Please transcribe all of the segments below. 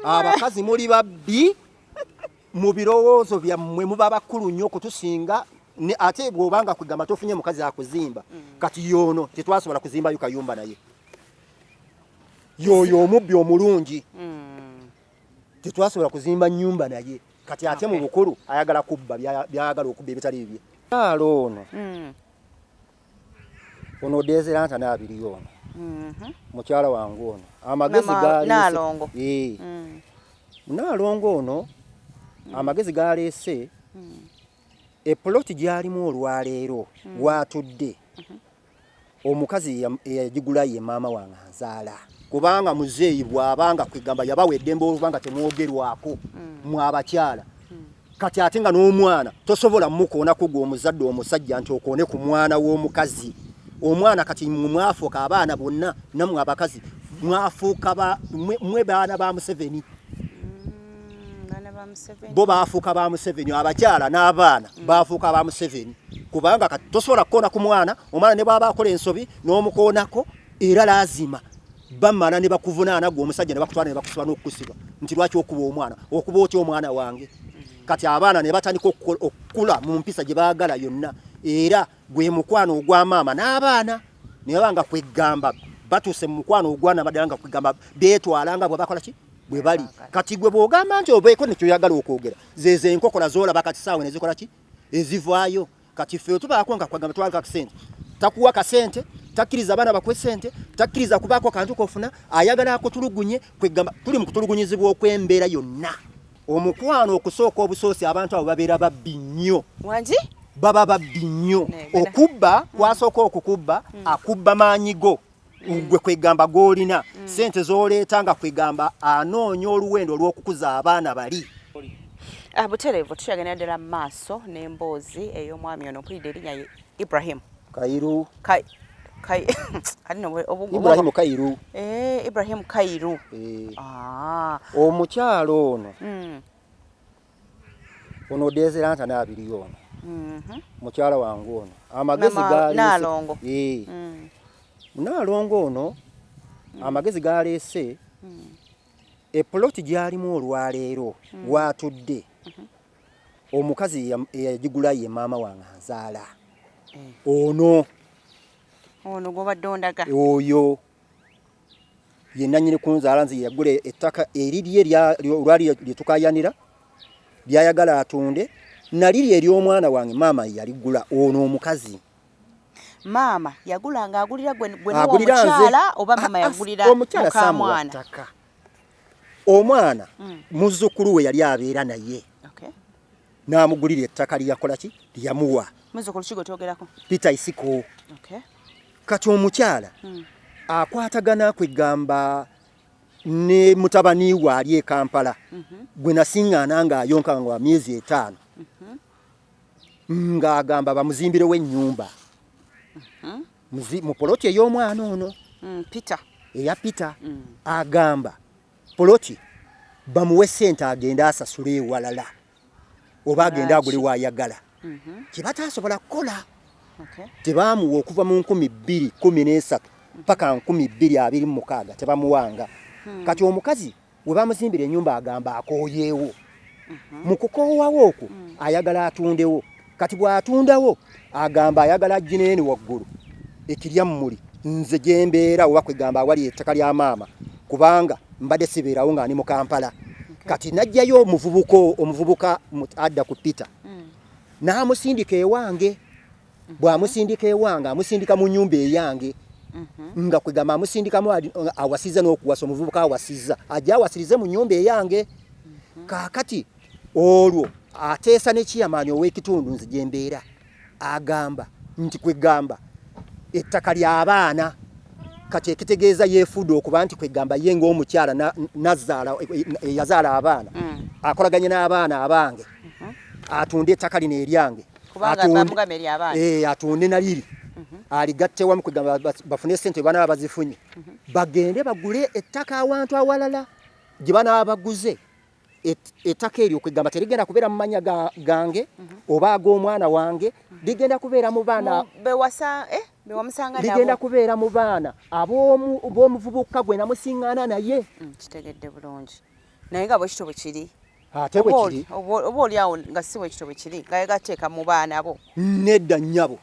abakazi muli babbi mu birowoozo byammwe muba bakulu nnyo okutusinga ate bw'obanga kugamba tofunye mukazi akuzimba kati yono tetwasobola kuzimbayo kayumba naye yoyo omubbi omulungi tetwasobola kuzimba nnyumba naye kati ate mu bukulu ayagala kubba byayagala okubba ebitali bibye alo ono ono Desiranta n'abiri ono mukyala wange ono amagezi gaali Nalongo Nalongo ono amagezi galeese eploti gyalimu olwaleero watudde omukazi eyagigula ye maama wange anzaala kubanga muzeeyi bw'abanga kwegamba yabawedde mb'olubanga temwogerwako mu abakyala kati ate nga n'omwana tosobola mukoonako gwe omuzadde omusajja nti okoone ku mwana w'omukazi omwana kati mwafuuka abaana bonna nammwe abakazi mwafuuka mwe baana ba Museveni bo baafuuka ba Museveni abakyala n'abaana baafuuka ba Museveni kubanga kati tosobola kukoona ku mwana omwana ne bw'aba akola ensobi n'omukoonako era lazima bamala ne bakuvunaana gwe omusajja ne bakutwala ne bakusiba n'okukusiba nti lwaki okuba omwana okuba otya omwana wange kati abaana ne batandika okukula mu mpisa gye baagala yonna era gwe mukwano ogwa maama n'abaana ne babanga kwegamba batuuse mu mukwano ogwana baddala nga kwegamba beetwalanga bwe bakola ki bwe bali kati gwe bw'ogamba nti obeeko nekyoyagala okwogera zeze enkokola zoolaba kati saawe ne zikola ki ezivaayo kati ffe tubaako nga kwegamba twalika kasente takuwa kasente takkiriza abaana bakwe sente takkiriza kubaako kantu kofuna ayagala akutulugunye kwegamba tuli mu kutulugunyizibwa okw'embeera yonna omukwano okusooka obusoosi abantu abo babeera babbi nnyo wangi baba babbi nnyo okubba kwasooka okukubba akubba maanyigo gwe kwegamba gw'olina sente z'oleeta nga kwegamba anoonya oluwendo olw'okukuza abaana bali butereevu tukyagenda ddala mu maaso n'emboozi ey'omwami ono mpulidde erinnya ye Ibrahim Kairu Ibrahim Kairu Ibrahim Kairu omukyalo ono ono Desiranta n'abiri ono mukyala wange ono amagezi gaali Nalongo Nalongo ono amagezi galeese eploti gyalimu olwaleero watudde omukazi eyagigula ye maama wange anzaala ono gw'obadde ondaga oyo ye nannyini kunzaala nze yagula ettaka erirye olwali lyetukayanira lyayagala atunde naliri ery'omwana wange maama yaligula ono omukazi maama yagula ng'agulira gwe n'omukyala oba maama yagulira mukamwana omwana muzzukulu we yali abeera naye n'amugulira ettaka lyakola ki lyamuwa muzzukulu ki gwe twogerako Peter Isiko kati omukyala akwatagana kwegamba ne mutabani we ali e Kampala gwe nasiŋŋaana ng'ayonka nga wa myezi 5 ng'agamba bamuzimbirewo ennyumba mu poloti ey'omwana ono Peter eya Peter agamba poloti bamuwe ssente agenda asasula ewalala oba agenda agule wayagala kye bataasobola kukola tebaamuwa okuva mu 2013 paka 2026 tebamuwanga kati omukazi we bamuzimbira ennyumba agamba akooyeewo mu kukoowawo okwo ayagala atundewo kati bw'atundawo agamba ayagala agineeni waggulu ekirya mmuli nze gye mbeera oba kwegamba awali ettaka lya maama kubanga mbadde sibeerawo nga ani mu Kampala kati najjayo omuvubuka adda ku Peter n'amusindika ewange bw'amusindika ewange amusindika mu nnyumba eyange nga kwegamba amusindikamu awasiza n'okuwasa omuvubuka awasiza ajja awasirize mu nnyumba eyange kaakati olwo ateesa n'ekiyamaanyi ow'ekitundu nze gye mbeera agamba nti kwegamba ettaka ly'abaana kati ekitegeeza yeefudde okuba nti kwegamba ye ng'omukyala yazaala abaana akolaganye n'abaana abange atunde ettaka lino eryange atunde naliri aligatte wamu kwegamba bafune ssente banaaba bazifunye bagende bagule ettaka awantu awalala gye banaaba baguze ettaka eryo kwegamba terigenda kubeera mu manya gange oba ag'omwana wange ligenda kubeera mu baana ligenda kubeera mu baana b'omuvubuka gwe namusiŋŋaana naye kitegedde bulungi naye nga bwe kitobe kiri ate bwe kiri oba oli awo nga si bwe kitobe kiri nga yegateeka mu baana bo nedda nnyabo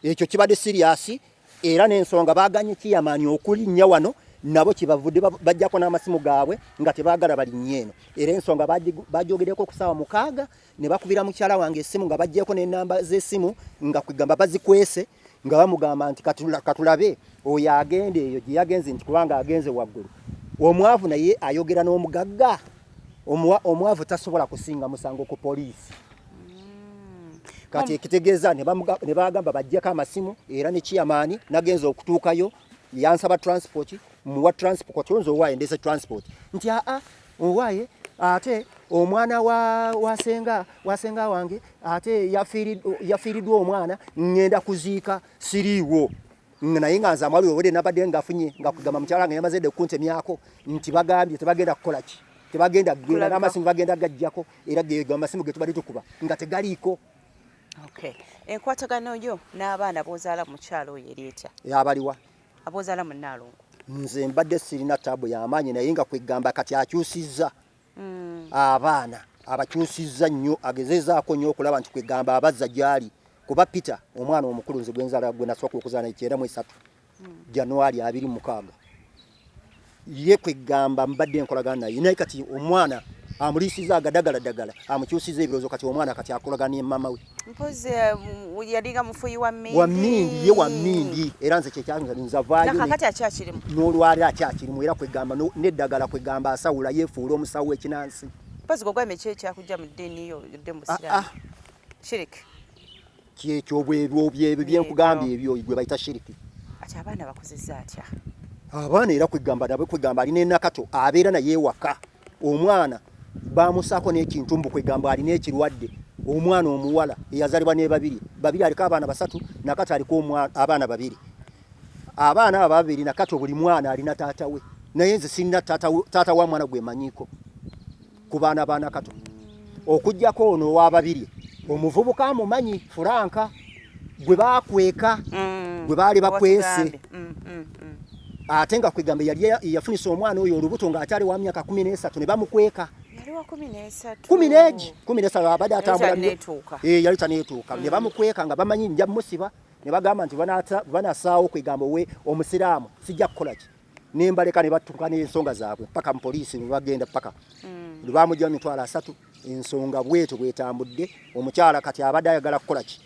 ekyo kibadde siriasi era n'ensonga baaganye kiyamaani okulinnya wano nabo kibavudde bajjako n'amasimu gaabwe nga tebaagala balinnye eno era ensonga bagyogereko ku ssaawa 6 ne bakubira mukyala wange essimu nga bajjeeko n'ennamba z'essimu nga kwegamba bazikwese nga bamugamba nti katulabe oyo agende eyo gye yagenze nti kubanga agenze waggulu omwavu naye ayogera n'omugagga omwavu tasobola kusinga musango ku poliisi kati ekitegeeza ne bagamba bajjeko amasimu era ne kiyamaani nagenza okutuukayo yansaba transport muwa transport nzo waye ndese transport nti owaye ate omwana wasenga wange ate yafiiridwa omwana ngenda kuziika siriiwo naye nga nze amwali obudde nabadde ngafunye nga kugamba mukyala wange yamaze dde kuntemyako nti bagambye tebagenda kukola ki tebagenda kugenda n'amasimu bagenda gajjako era ge amasimu ge tubadde tukuba nga tegaliiko. Okay. Enkwatagano yo n'abaana b'ozaala mu kyalo oyo eri etya? Abaliwa? Ab'ozaala mu Nnaalongo. Nze mbadde sirina taabu y'amaanyi naye nga kwegamba kati akyusizza abaana abakyusizza nnyo agezezaako nnyo okulaba nti kwegamba abazza gy'ali kuba Peter omwana omukulu nze gwe nasooka okuzaala ekyenda mu 3 January 26 ye kwegamba mbadde nkolagana naye naye kati omwana amuliisiza agadagala amukyusiza ebirowoozo kati omwana kati akolagana ne mama we mpozi yalinga mufuyi wa mmindi ye wa mmindi era nze kyekyanza nzavaayo nakakati akyakirimu n'olwali akyakirimu era kwegamba n'eddagala kwegamba asawula yeefuula omusawo w'ekinansi mpozi gogweme ki ekyakujja mu ddiini yo yodde mu busiraamu shiriki kyekyo bwebyo byenkugambye ebyo gwe bayita shiriki ati abaana bakozesa atya abaana era kwegamba nabwe kwegamba alina enakato abeera naye ewaka omwana bamusaako n'ekintu mbu kwegamba alina ekirwadde omwana omuwala eyazalibwa ne babiri aliko abaana 3 nakati aliko abaana 2 abaana ababiri nakati buli mwana alina taata we naye nze sirina taata wa mwana gwe manyiko ku baana baanakato okujjako ono ow'ababiri omuvubuka amumanyi Furanka gwe baakweka gwe baali bakwese ate nga kwegamba yali yafunisa omwana oyo olubuto ng'akyali wa myaka 13 ne bamukweka yali wa 13 13 abadde atambula yali taneetuuka ne bamukweka nga bamanyi nja musiba ne bagamba nti banasaawo kwegamba we omusiraamu sijja kukola ki nembaleka ne batuuka n'ensonga zaabwe paka mu poliisi ne bagenda paka bamujja 3 ensonga bweto bwetambudde omukyala kati abadde ayagala kukola ki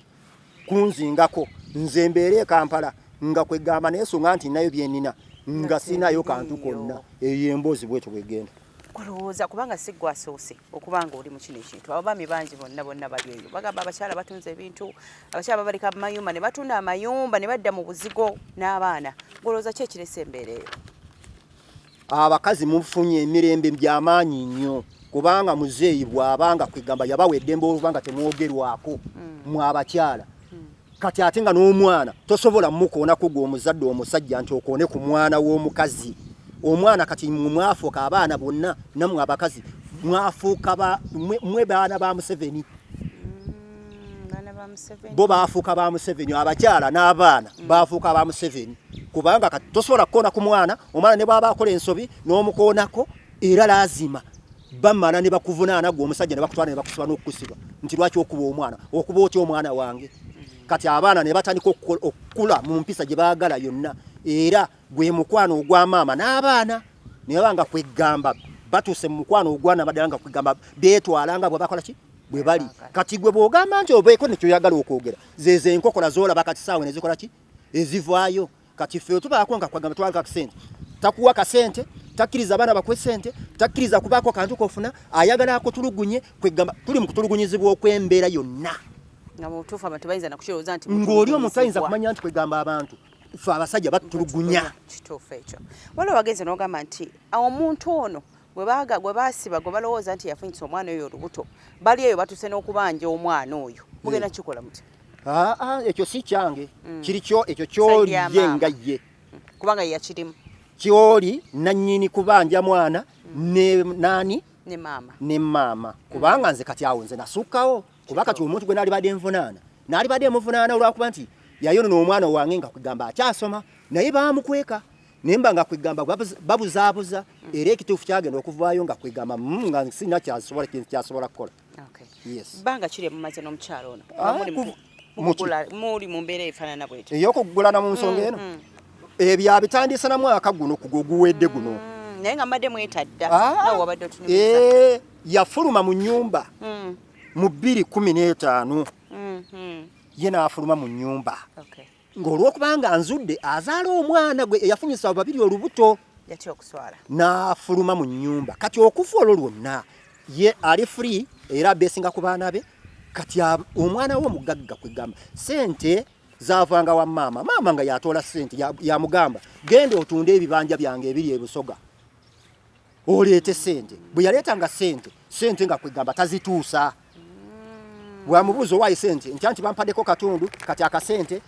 kunzingako nze mbeere Kampala nga kwegamba n'ensonga nti nayo byenina nga sinayo kantu konna eyo emboozi bweto bwegenda kulowooza kubanga si gwe asoose okubanga oli mu kino ekintu abaami bangi bonna bali eyo bagamba abakyala batunze ebintu abakyala babalika amayumba ne batunda amayumba ne badda mu buzigo n'abaana golowooza ki ekiresa embeera eyo abakazi mufunye emirembe by'amaanyi nnyo kubanga muzeeyi bw'abanga kwegamba yabawa eddembe olubanga temwogerwako mu abakyala kati ate nga n'omwana tosobola mukoonako gwe omuzadde omusajja nti okoone ku mwana w'omukazi omwana kati mwafuuka abaana bonna nammwe abakazi mwafuuka mwe baana ba Museveni bo baafuuka ba Museveni abakyala n'abaana baafuuka ba Museveni kubanga kati tosobola kukoona ku mwana omwana ne bw'aba akola ensobi n'omukoonako era lazima bamala ne bakuvunaana gwe omusajja ne bakutwala ne bakusiba n'okukusiba nti lwaki okuba omwana okuba otya omwana wange kati abaana ne batandika okukula mu mpisa gye baagala yonna era gwe mukwano ogwa maama n'abaana ne babanga kwegamba batuuse mu mukwano ogwana baddala nga kwegamba beetwalanga bwe bakola ki bwe bali kati gwe bw'ogamba nti obeeko ne kyoyagala okwogera zeeze enkokola zoolaba kati saawe ne zikola ki ezivaayo kati ffe tubaako nga kwegamba twalika akasente takuwa kasente takkiriza abaana bakwe sente takkiriza kubaako kantu kofuna ayagala akutulugunye kwegamba tuli mu kutulugunyizibwa okw'embeera yonna nga mutuufu abantu bayinza nakukirowooza nti ng'oli omuntu ayinza kumanya nti kwegamba abantu ffe abasajja batulugunya kituufu ekyo waliwo wagenze n'ogamba nti omuntu ono gwe baasiba gwe balowooza nti yafunyisa omwana oyo olubuto bali eyo batuuse n'okubanja omwana oyo mugenda kikola muti ekyo si kyange kirikyo ekyo kyoli ye nga ye kubanga yakirimu kyoli nannyini kubanja mwana ne nani ne maama kubanga nze kati awo nze nasukkawo kuba kati omuntu gwe naali badde muvunaana olwakuba nti yayonona omwana wange nga kugamba akyasoma naye baamukweka nimba nga kwigamba babuzaabuza era ekituufu kyagenda okuvaayo nga kwigamba nga sina kyasobola kintu kyasobola kukola. Yes. Banga kiri mumaze n'omukyalo ono muli mu mbeera efaanana bw'etyo ey'okugulana mu nsonga eno ebyo abitandisa na mwaka guno guwedde guno naye nga mbadde mwetadda nawe wabadde otunuliza yafuluma mu nnyumba mu 2015 ye n'afuluma mu nnyumba ng'olwokubanga nzudde azaala omwana gwe eyafunyisa abo babiri olubuto yatya okuswala n'afuluma mu nnyumba kati okufa olwo lwonna ye ali free era abeesinga ku baana be kati omwana we omugagga kwegamba sente zaavanga wa maama nga yatoola sente yamugamba genda otunde ebibanja byange ebiri e Busoga oleete sente bwe yaleetanga sente nga kwegamba tazituusa bwamubuuza owaayi sente nti bampaddeko katundu kati akasente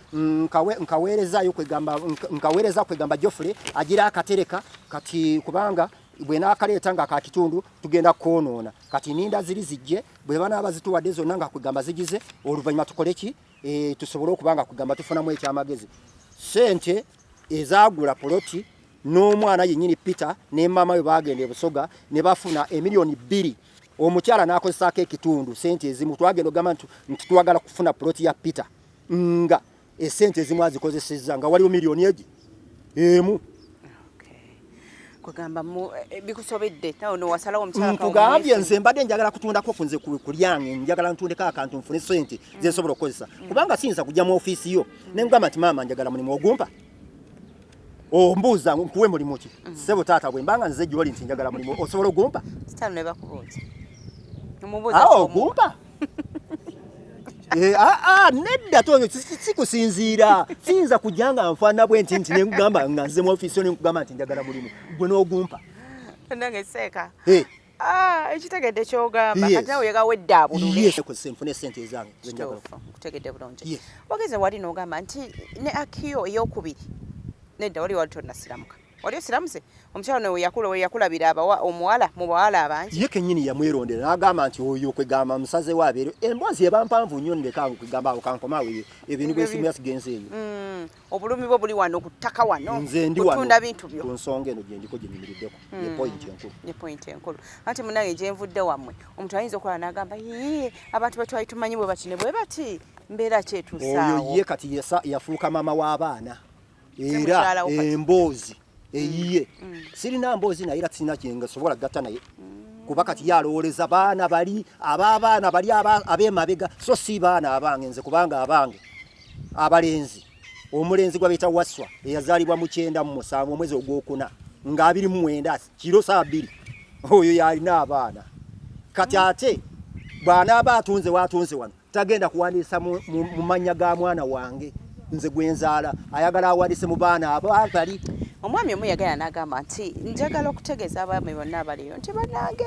nkaweerezaayo kwegamba Geoffrey agira akatereka kati kubanga bwe naakaleeta nga akakitundu tugenda kwonoona kati ninda ziri zijje bwe banaaba zituwadde zonna nga kwegamba zigize oluvannyuma tukole ki tusobole okubanga kwegamba tufunamu ekyamagezi sente ezaagula poloti n'omwana yennyini Peter ne maama we baagenda e Busoga ne bafuna $2,000,000 omukyala n'akozesaako ekitundu sente ezimu twagenda ogamba nti twagala kufuna poloti ya Peter nga esente ezimu azikozesezza nga waliwo $1,000,000 emu kugamba bikusobedde nawe nowasalawo omukyala nkugambye nze mbadde njagala kutundako kunze kulyange njagala ntundeko akantu nfune sente zensobola okukozesa kubanga siyinza kujja mu ofiisi yo ne ngamba nti maama njagala mulimu ogumpa ombuuza nkuwe mulimu ki ssebo taata bwe mbanga nze gy'oli nti njagala mulimu osobola ogumpa sitaano ne bakubuuza ogumpa nedda tonyo sikusinziira siyinza kujja nga nfaana bwe nti nenkugamba nga nze mu ofiisi yo nenkugamba nti njagala mulimu gwe n'ogumpa nange seeka ekitegedde kyogamba kati nawe yegawedde abulule nfune sente ezange kutegedde bulungi wageze wali n'ogamba nti ne akiyo ey'okubiri nedda wali tonasiramuka wali osiramuse omukyala we yakulabira omuwala mu bawala abangi ye kennyini yamwerondera n'agamba nti oyo kwegamba musaze waabeero emboozi eba mpanvu nnyo ndekanga kwegamba awo kankomaawe ebintu byesimu yasigenze eyo obulumi bwo buli wano ku ttaka wano nze ndi kutunda bintu byo ku nsonga eno gye ndiko gye nyimiriddeko ye point enkulu ate munange gye nvudde wammwe omuntu ayinza okola n'agamba abantu betwali tumanyi bwe bati ne bwe bati mbeera kyetuusaawo oyo ye kati yafuuka maama w'abaana era emboozi eyiye sirina mboozi naye era sirina kyenga sobola gatta naye kuba kati yalowooleza baana bali abaana bali ab'emabega so si baana abange nze kubanga abange abalenzi omulenzi gwa bita Waswa eyazaalibwa mu 9/7 omwezi ogwokuna nga 29 kiro 2 oyo yalina abaana kati ate bwana abatunze watunze wano tagenda kuwandiisa mu mannya ga mwana wange nze gwenzaala ayagala awandiise mu baana abali omwami omu yagala n'agamba nti njagala okutegeeza abaami bonna abaliyo nti bannange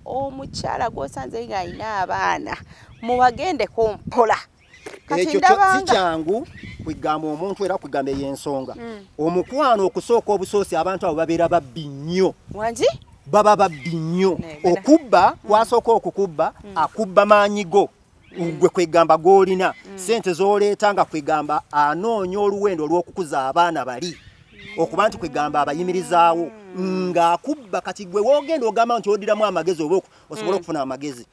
omukyala gw'osanze nga alina abaana mubagendeko mpola ekyo si kyangu kwegamba omuntu era kwegamba ey'ensonga omukwano okusooka obusoosi abantu abo babeera babbi nnyo wangi baba babbi nnyo okubba kwasooka okukubba akubba maanyigo gwe kwegamba gw'olina sente z'oleeta nga kwegamba anoonya oluwendo olw'okukuza abaana bali okuba nti kwegamba abayimirizaawo ng'akubba kati gwe woogenda ogamba nti oddiramu amagezi oba osobola okufuna amagezi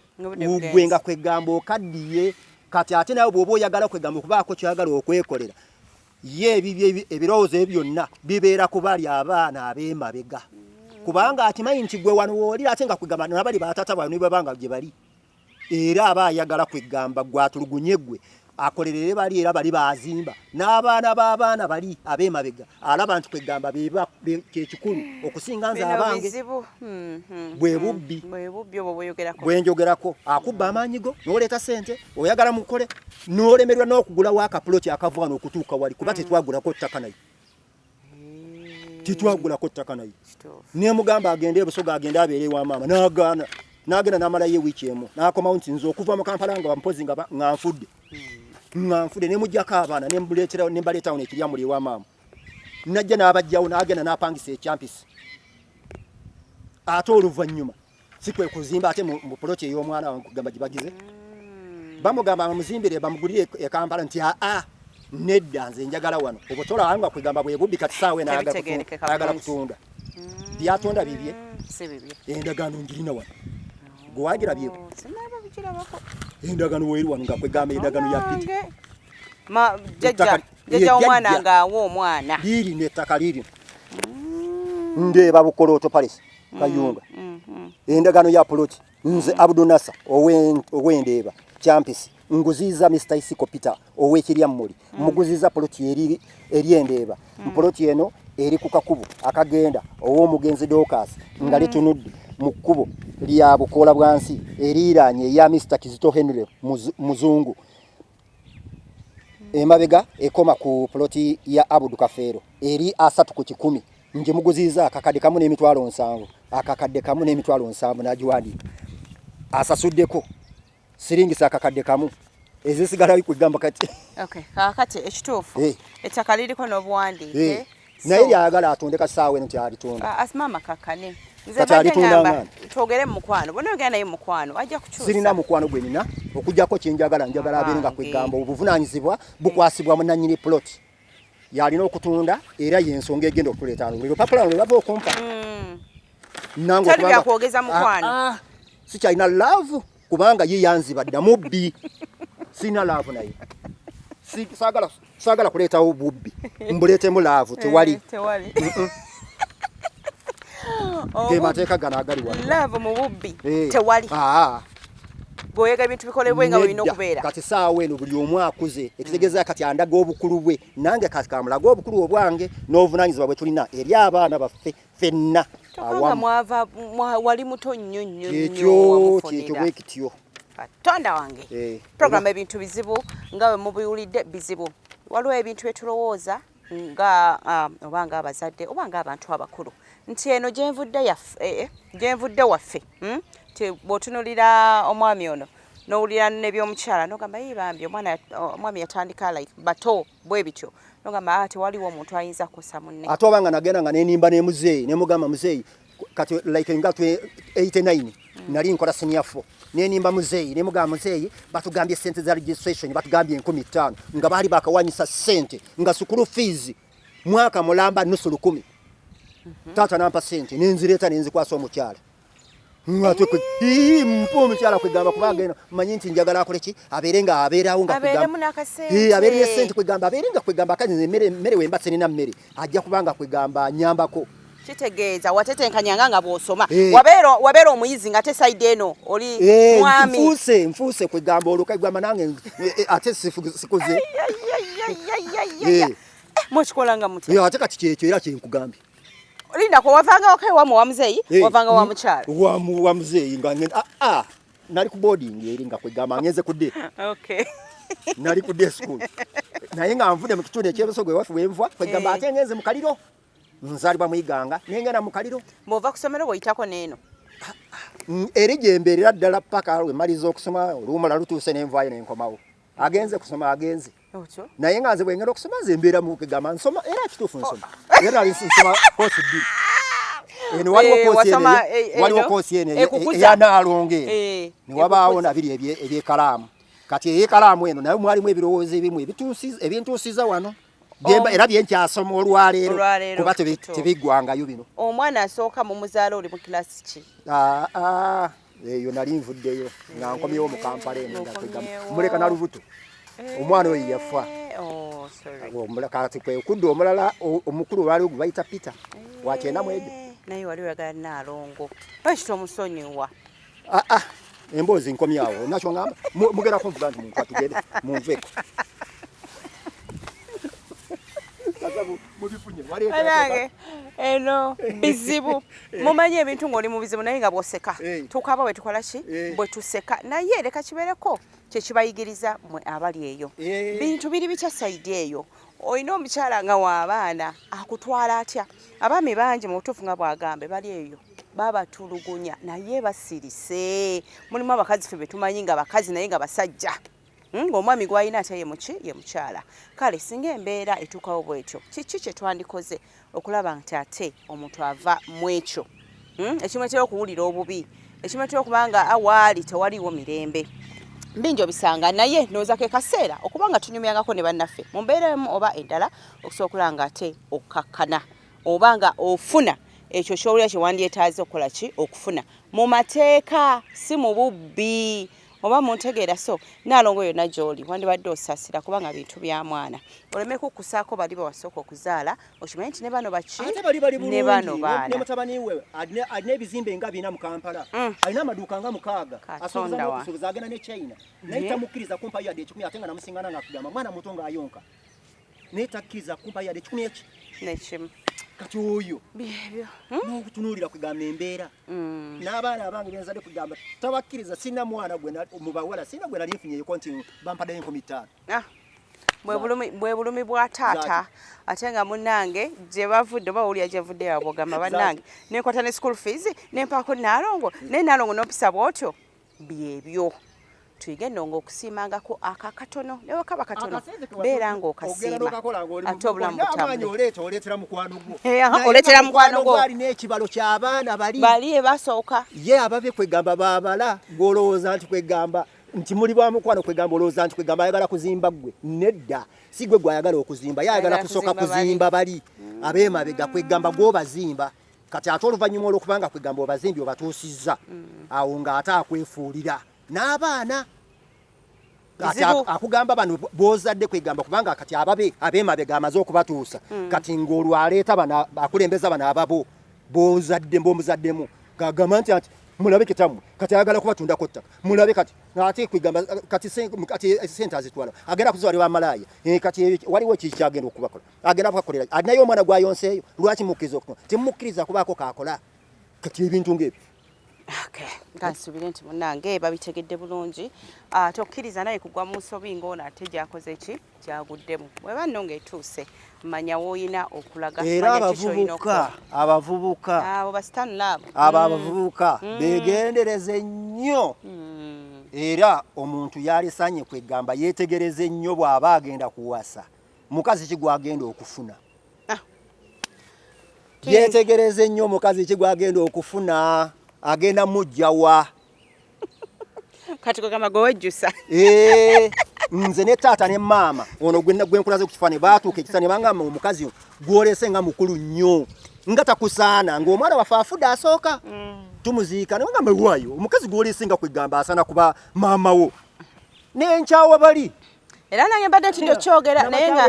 gwe nga kwegamba okaddiye kati ate nawe bw'oba oyagala kwegamba okubaako kyoyagala okwekolera ye ebirowoozo ebyo byonna bibeera ku bali abaana ab'emabega kubanga akimanyi nti gwe wano woolira ate nga kwegamba nabali batata bawe nibabanga gye bali era aba ayagala kwegamba gwatulugunye gwe akolerere bali era bali bazimba n'abaana b'abaana bali ab'emabega alaba nti kwegamba beba kyekikulu okusinga nze abange bwe bubbi bwe njogerako akubba amaanyigo n'oleeta sente oyagala mukole n'olemerwa n'okugulawo akapuloti akava wano okutuuka wali kuba tetwagulako ttaka naye tetwagulako ttaka naye nemugamba agende e Busoga agende abeere ewa maama n'agaana n'agenda n'amalayo wiiki emu n'akomawo nti nze okuva mu Kampala nga mpozi nga nfudde ne mujjako abaana ne mbaleetawo nekirya muli ewa maama najja n'abajjawo n'agenda n'apangisa ekyampisi ate oluvannyuma si kwe kuzimba ate mu poloti ey'omwana wange kugamba gye bagize bamugamba bamuzimbire bamugulire e Kampala nti nedda nze njagala wano obutola wanga kwegamba bwe bubbi kati saawe naagala kutunda byatonda bibye si bibye endagaano ngirina wano gwe wagirabyeko endagaano weeri wano nga kwegamba endagaano ya pita jajja omwana ng'awa omwana liiri n'ettaka liiri ndeeba Bukolooto Palace Kayunga endagaano ya Poloti nze Abdunasa ow'endeeba Champisi nguziza Mr. Isiko Peter ow'Ekiryammuli muguziza Poloti eri endeeba Poloti eno eri ku kakubo akagenda ow'omugenzi Dorcas nga litunudde mu kkubo lya Bukoola bwansi eriiraanye ya Mr. Kizito Henry Muzungu emabega ekoma ku Poloti ya Abudu Kafeero eri 3 ku 10 nje muguziza akakadde kamu n'emitwalo 7 akakadde kamu n'emitwalo 7 nagiwandiika asasuddeko siringisa akakadde kamu ezisigala kwegamba kati kakati ekituufu ettaka liriko n'obuwandiike naye lyagala atondeka saawe eno tyalitunda asimama kakane nze bagamba twogere mu mukwano bonna ogenda naye mukwano ajja kukyusa sirina mukwano gwe nina okujjako kyenjagala njagala abeere nga kwegamba obuvunaanyizibwa bukwasibwa munannyini plot yalina okutunda era yensonga egenda okuleeta olupapula luno lwava okumpa nange byakwogeza mukwano sikyalina love kubanga ye yanziba dda mubbi sina love naye saagala kuleetawo bubbi mbuleetemu love tewali gemateeka gano agali wano love mu bubbi tewali bw'oyega ebintu bikolebwe nga olina okubeera kati saawa eno buli omu akuze ekitegeeza kati andaga obukulu bwe nange kati kamulaga obukulu obwange n'obuvunaanyizibwa bwe tulina eri abaana baffe ffenna tokanga mwava wali muto nnyo nnyo kyekyo bwe kityo katonda wange programu ebintu bizibu nga bwe mubiwulidde bizibu waliwo ebintu bye tulowooza nga oba nga abazadde oba nga abantu abakulu nti eno gyenvudde waffe ti bw'otunulira omwami ono n'owulira n'ebyomukyala n'ogamba bambi omwami yatandika like bato bwe bityo n'ogamba tewaliwo omuntu ayinza kussa munne ate oba nga nagenda nga nenimba ne muzeeyi ne mugamba muzeeyi kati like nga 89 nali nkola senior 4 nenimba muzeeyi ne mugamba muzeeyi batugambye sente za registration batugambye 15 nga baali bakawanyisa sente nga sukulu fees mwaka mulamba nusu 10 tata nampa sente nenzireeta nenzikwasa omukyala mwatuko mpo omukyala kwegamba kubanga eno manyi nti njagala akole ki abeere nga abeerawo nga abeere ne sente kwegamba abeere nga kwegamba akazi mmere wemba senina mmere ajja kubanga kwegamba nyambako kitegeeza watetenkanyanga nga bw'osoma wabeera omuyizi nga te side eno oli mwami nfuuse kwegamba olukagamba nange ate sikuze mwekikolanga mutya ate kati kyekyo era kyenkugambye linda ko wavanga wamu wa muzeeyi wavanga wa mukyala wa muzeeyi nga nali ku boarding eri nga kwegamba ngeze kudde nali kudde school naye nga nvude mu kitundu ekyebusogwe waffe wenva kwegamba ate ngenze mu kaliro nzalibwa mwiganga nengenda mu kaliro bw'ova ku ssomero bw'oyitako n'eno eri gyembeerera ddala paka lwe maliza okusoma oluwumala lutuuse n'envaayo n'enkomawo agenze kusoma agenze naye nga nze bwengenda okusoma nze mbeera mu kugamba nsoma era kituufu nsoma era nali nsoma koosi bbiri eno waliwo koosi eno eyanaalonge ne wabaawo nabiri ebyekalaamu kati ey'ekalaamu eno naye mwalimu ebirowoozo ebimu ebintuusiza wano era byenkyasoma olwaleero kuba tebiggwangayo bino omwana asooka mu muzaala oli mu kilasi ki eyo nali nvuddeyo nga nkomyewo mu Kampala eno muleka na lubuto omwana oyo yafa kati kwekudde omulala omukulu olwaliwo gwe bayita Peter wakyenda mwegyo naye wali oyagala Naalongo ekito omusonyiwa emboozi nkomyawo nakyo ngamba mugenda kunvuga nti muntu atugende munveeko eno bizibu mumanyi ebintu ng'oli mu bizibu naye nga bw'oseka tukaba bwe tukola ki bwe tuseka naye leka kibeereko kyekibayigiriza mwe abali eyo bintu biri bitya sayidi eyo olina omukyala nga w'abaana akutwala atya abaami bangi mu butuufu nga bwagambe bali eyo babatulugunya naye basirise mulimu abakazi ffe betumanyi nga bakazi naye nga basajja ng'omwami gw'alina ate ye mukyala kale singa embeera etuukawo bwetyo kiki kye twandikoze okulaba nti ate omuntu ava mu ekyo ekimwetera okuwulira obubi ekimwetera okuba nga awaali tewaliwo mirembe mbinjo bisanga naye noza ke kaseera okubanga tunyumyangako ne bannaffe mu mbeeremu oba endala okusobola okulanga ate okakkana obanga ofuna ekyo ky'owulira kye wandyetaaze okukola ki okufuna mu mateeka si mu bubbi oba muntegeera so Naalongo yonna gy'oli wandibadde osasira kubanga bintu bya mwana oleme kukkusaako bali bawasooka okuzaala okimanyi nti ne bano baki ne bano baana ne mutabani we alina ebizimbe nga bina mu Kampala alina amaduuka nga 6 asuubiza agenda ne China naye tamukkiriza kumpa yadde ekikumi ate nga namusingana ng'akugamba mwana muto ng'ayonka naye takkiriza kumpa yadde ekikumi eki nekimu kati oyo byebyo n'okutunuulira kwegamba embeera n'abaana abange benzadde kugamba tabakkiriza sina mwana gwe mu bawala sina gwe nali nfunyeyeko nti bampaddeyo 5,000 bwe bulumi bwa taata ate nga munnange gye bavudde oba wulya gye vudde yabogamba bannange nenkwata ne school fees nempaako Naalongo naye Naalongo n'ompisa bwotyo byebyo tuyige nnongo okusiimangako akakatono ne bwe kaba katono beera ng'okasiima ate obulamu butambule oleetera mukwano gwo alina ekibalo ky'abaana bali ebasooka ye ababye kwegamba baabala ng'olowooza nti kwegamba nti muli bwa mukwano kwegamba olowooza nti kwegamba ayagala kuzimba ggwe nedda si gwe gwayagala okuzimba ye ayagala kusooka kuzimba bali ab'emabega kwegamba gw'obazimba kati ate oluvannyuma olw'okubanga kwegamba obazimbi obatuusizza awo ng'ate akwefuulira n'abaana kati akugamba bano bozadde kwegamba kubanga kati ab'emabega amaze okubatuusa kati ng'olwo aleeta bano akulembeza bano ababo bomuzaddemu gagamba nti mulabe kitammwe kati ayagala kubatundako ttaka mulabe kati ate kwegamba kati sente azitwala agenda kuzibala bamalaaya kati waliwo kiki kyagenda okubakola agenda kubakolera alinayo omwana gwayonseeyo lwaki mukkiriza okutuma temukkiriza kubaako kakola kati ebintu ng'ebyo kansubire nti munnange babitegedde bulungi tokkiriza naye kugwa mu nsobi ng'ono ate gyakoze ki gyaguddemu weba nno ng'etuuse manya w'olina okulaga era abavubuka abo basitanulabo abo abavubuka beegendereze nnyo era omuntu yalisanye kwegamba yeetegereze nnyo bw'aba agenda kuwasa mukazi ki gwagenda okufuna yeetegereze nnyo mukazi ki gwagenda okufuna agenda mujjawa kati kwegamba gwewejjusa nze ne taata ne maama ono gwe nkulaze ku kifaananyi baatuuka ekisaanyi bangamba omukazi gw'olese nga mukulu nnyo nga takusaana ng'omwana waffe afudde asooka tumuziika ne bagamba lwayo omukazi gw'olese nga kwegamba asaana kuba maama wo n'enkyawa bali era nange mbadde nti ndokyogera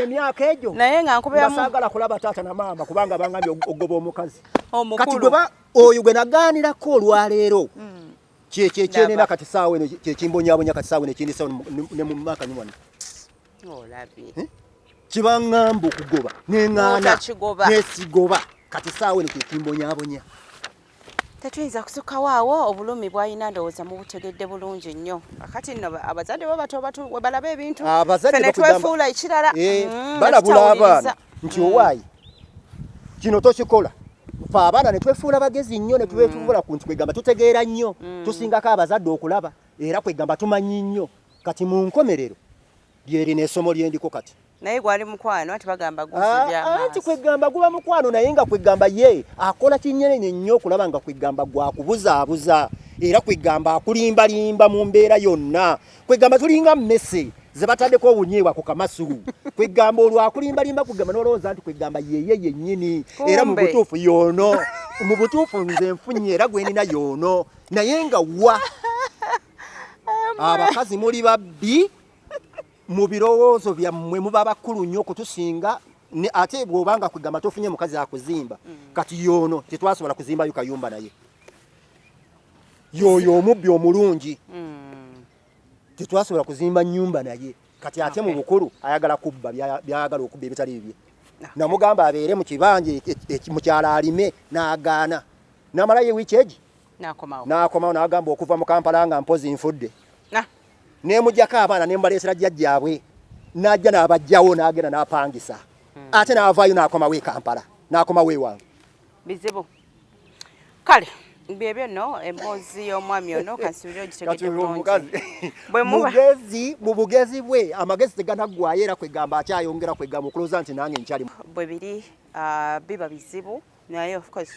emyaka egyo naye nga nkubiramu saagala kulaba taata na maama kubanga bangambye ogoba omukazi kati omukulu oyo gwe nagaanirako olwaleero kyekyenena kati saawa eno kyekimbonyabonya kati saawa eno ekindisawo ne mu maka ni wano olabye kibaŋŋamba okugoba neŋŋaana nesigoba kati saawa eno kyekimbonyabonya tetuyinza kusukkawo awo obulumi bwalina ndowooza mu butegedde bulungi nnyo akati nno abazadde bo bato we balaba ebintu fene twefuula ekirala balabula abaana nti owaayi kino tokikola fe abaana ne twefuula bagezi nnyo ne tubetuula ku nti kwegamba tutegeera nnyo tusingako abazadde okulaba era kwegamba tumanyi nnyo kati mu nkomerero lyerina essomo lyendiko kati naye gwali mukwano ati bagamba guzibya anti kwegamba guba mukwano naye nga kwegamba ye akola kinyenenye nnyo okulaba nga kwegamba gwakubuzaabuza era kwegamba akulimbalimba mu mbeera yonna kwegamba tulinga mmese ze bataddeko obunyeebwa ku kamasulu kwegamba olwo akulimbalimba kugamba n'olowooza nti kwegamba yeye yennyini era mu butuufu yoono mu butuufu nze nfunye era gwenina yoono naye nga wa abakazi muli babbi mu birowoozo byammwe muba bakulu nnyo okutusinga ate bw'obanga kwegamba tofunye mukazi akuzimba kati yoono tetwasobola kuzimbayo kayumba naye yoyo omubbi omulungi tetwasobola kuzimba nnyumba naye kati ate mu bukulu ayagala kubba byayagala okubba ebitali bibye namugamba abeere mu kibanje mukyala alime n'agaana namalayo ewiiki egi n'akomawo n'agamba okuva mu Kampala nga mpozi nfudde nemujjako abaana nembaleesera jjajjaabwe n'ajja n'abajjawo n'agenda n'apangisa ate n'avaayo n'akomawo e Kampala n'akomawo ewange bizibu kale byebyo nno emboozi y'omwami ono kansubire ogitegedde bulungi mu bugezi bwe amagezi teganaggwayo era kwegamba akyayongera kwegamba okulowooza nti nange nkyali bwe biri biba bizibu naye of course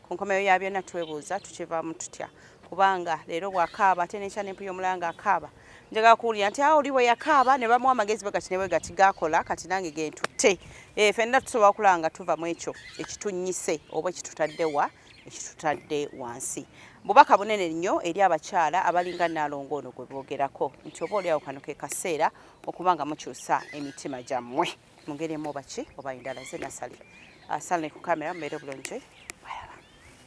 ku nkomeyo ya byonna twebuuza tukivaamu tutya kubanga leero bw'akaaba ate n'ekya n'empuya omulala ng'akaaba njagala kuwulira nti oli bwe yakaaba ne bamuwa amagezi bagati ne bwe gati gakola kati nange gentutte ffenna tusobola okulaba nga tuva mu ekyo ekitunyise oba ekitutadde wansi bubaka bunene nnyo eri abakyala abalinga Nnaalongo ono gwe boogerako nti oba oliawo kano ke kaseera okuba nga mukyusa emitima gyammwe mu ngeri emu oba ki oba endala ze nasali asale ku kamera mbeere bulungi